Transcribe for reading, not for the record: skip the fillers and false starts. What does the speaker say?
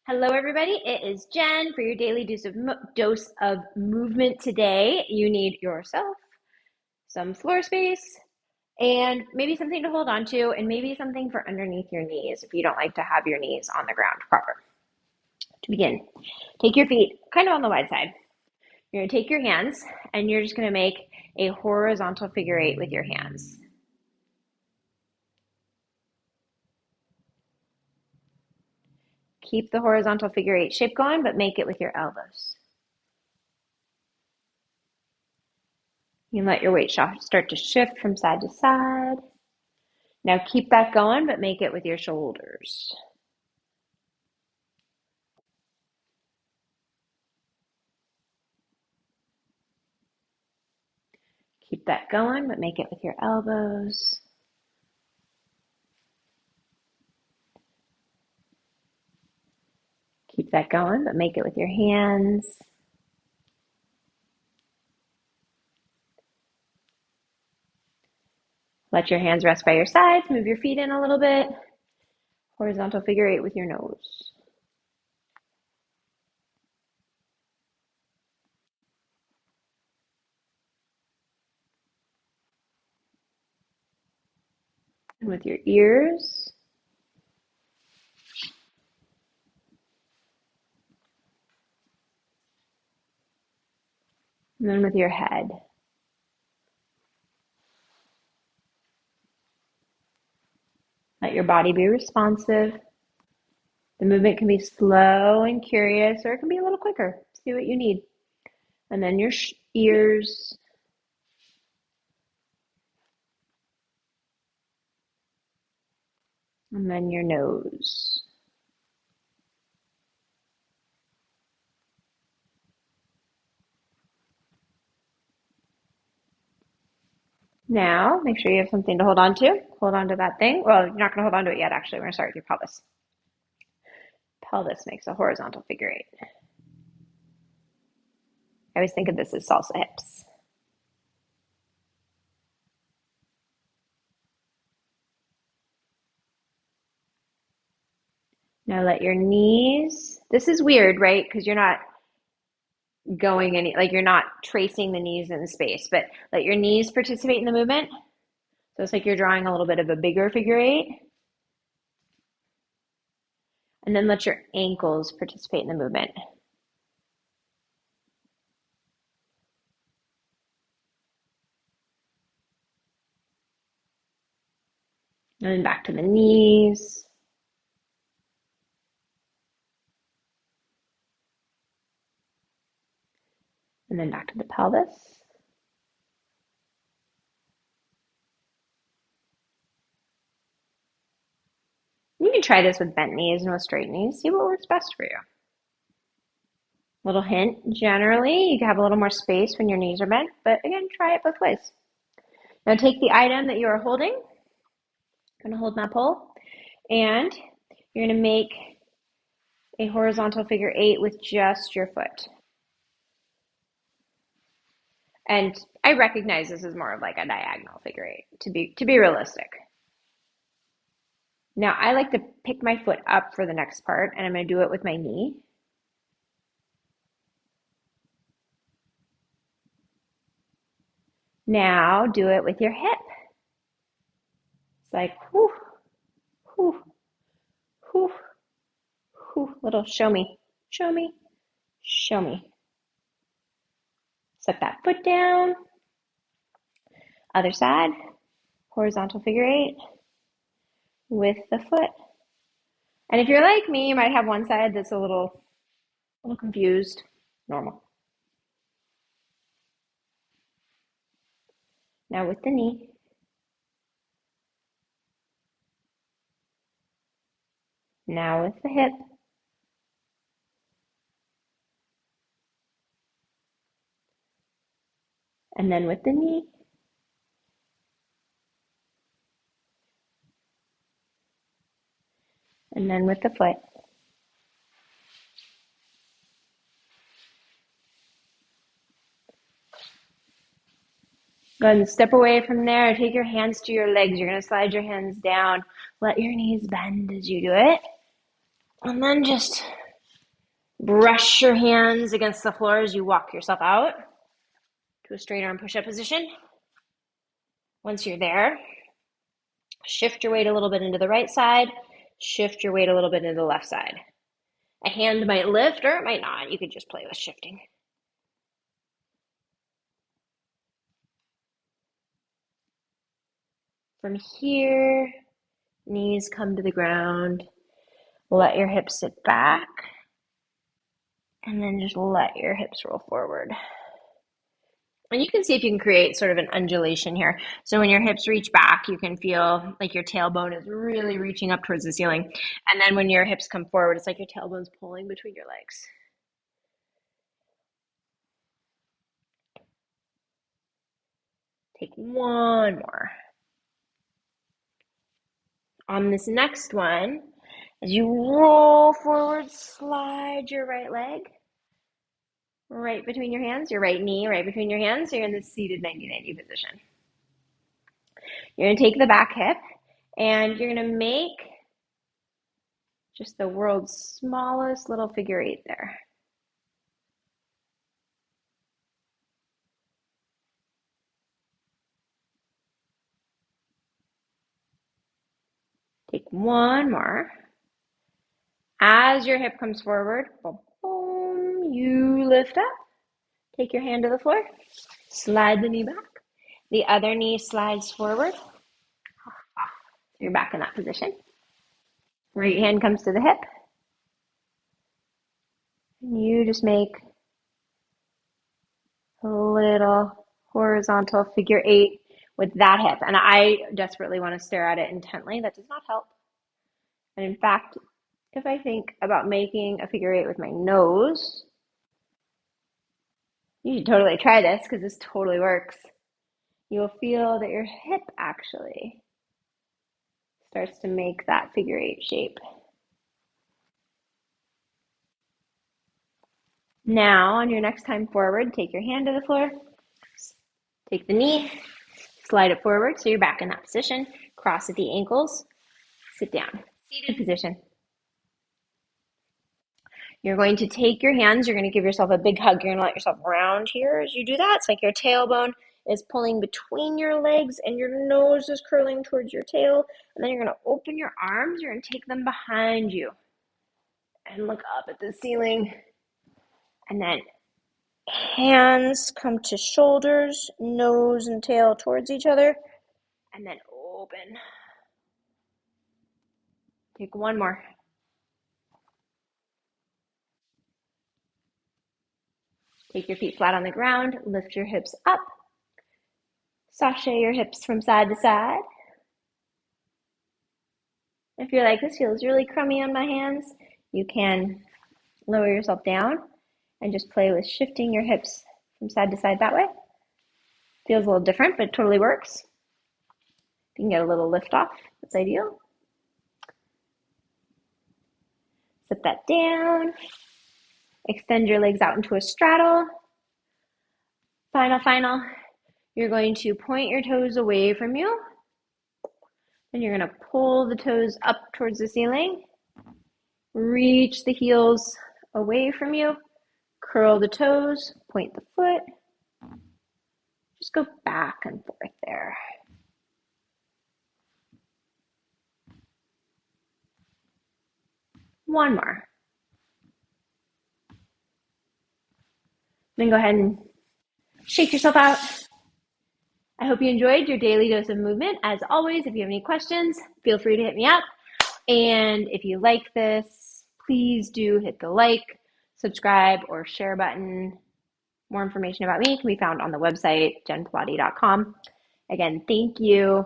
Hello, everybody. It is Jen for your daily dose of movement today. You need yourself some floor space and maybe something to hold on to, and maybe something for underneath your knees if you don't like to have your knees on the ground proper. To begin, take your feet kind of on the wide side. You're going to take your hands and you're just going to make a horizontal figure eight with your hands. Keep the horizontal figure eight shape going, but make it with your elbows. You can let your weight start to shift from side to side. Now keep that going, but make it with your shoulders. Keep that going, but make it with your elbows. Keep that going, but make it with your hands. Let your hands rest by your sides. Move your feet in a little bit. Horizontal figure eight with your nose. And with your ears. And then with your head. Let your body be responsive. The movement can be slow and curious, or it can be a little quicker. See what you need. And then your ears. And then your nose. Now, make sure you have something to hold on to. Hold on to that thing. Well, you're not going to hold on to it yet, actually. We're going to start with your pelvis. Pelvis makes a horizontal figure eight. I always think of this as salsa hips. Now let your knees, this is weird, right? Because you're not going like you're not tracing the knees in space, but let your knees participate in the movement. So it's like you're drawing a little bit of a bigger figure eight. And then let your ankles participate in the movement. And then back to the knees. And then back to the pelvis. You can try this with bent knees and with straight knees. See what works best for you. Little hint, generally, you can have a little more space when your knees are bent, but again, try it both ways. Now take the item that you are holding. I'm going to hold my pole, and you're going to make a horizontal figure eight with just your foot. And I recognize this is more of like a diagonal figure eight, to be realistic. Now I like to pick my foot up for the next part, and I'm going to do it with my knee. Now do it with your hip. It's like whoo, whoo, whoo, whoo, little show me, show me, show me. Set that foot down. Other side, horizontal figure eight with the foot. And if you're like me, you might have one side that's a little confused. Normal. Now with the knee. Now with the hip. And then with the knee. And then with the foot. Go ahead and step away from there. Take your hands to your legs. You're going to slide your hands down. Let your knees bend as you do it. And then just Brush your hands against the floor as you walk yourself out to a straight arm push-up position. Once you're there, shift your weight a little bit into the right side, shift your weight a little bit into the left side. A hand might lift or it might not. You could just play with shifting. From here, knees come to the ground. Let your hips sit back. And then just let your hips roll forward. And you can see if you can create sort of an undulation here. So when your hips reach back, you can feel like your tailbone is really reaching up towards the ceiling. And then when your hips come forward, it's like your tailbone's pulling between your legs. Take one more. On this next one, as you roll forward, slide your right leg right between your hands, your right knee right between your hands. So you're in the seated 90-90 position. You're going to take the back hip and you're going to make just the world's smallest little figure eight there. Take one more. As your hip comes forward, boom, boom, you lift up. Take your hand to the floor. Slide the knee back. The other knee slides forward. You're back in that position. Right hand comes to the hip. And you just make a little horizontal figure eight with that hip. And I desperately want to stare at it intently. That does not help. And in fact, if I think about making a figure eight with my nose, you should totally try this because this totally works. You'll feel that your hip actually starts to make that figure eight shape. Now, on your next time forward, take your hand to the floor, take the knee, slide it forward so you're back in that position. Cross at the ankles, sit down. Seated position. You're going to take your hands, you're going to give yourself a big hug. You're going to let yourself round here as you do that. It's like your tailbone is pulling between your legs and your nose is curling towards your tail. And then you're going to open your arms. You're going to take them behind you and look up at the ceiling. And then hands come to shoulders, nose and tail towards each other. And then open. Take one more. Take your feet flat on the ground. Lift your hips up. Sashay your hips from side to side. If you're like, this feels really crummy on my hands, you can lower yourself down and just play with shifting your hips from side to side that way. Feels a little different, but it totally works. If you can get a little lift off, that's ideal. Sit that down. Extend your legs out into a straddle. Final. You're going to point your toes away from you. Then you're going to pull the toes up towards the ceiling. Reach the heels away from you. Curl the toes, point the foot. Just go back and forth there. One more. Then go ahead and shake yourself out. I hope you enjoyed your daily dose of movement. As always, if you have any questions, feel free to hit me up. And if you like this, please do hit the like, subscribe, or share button. More information about me can be found on the website, jennpilates.com. Again, thank you.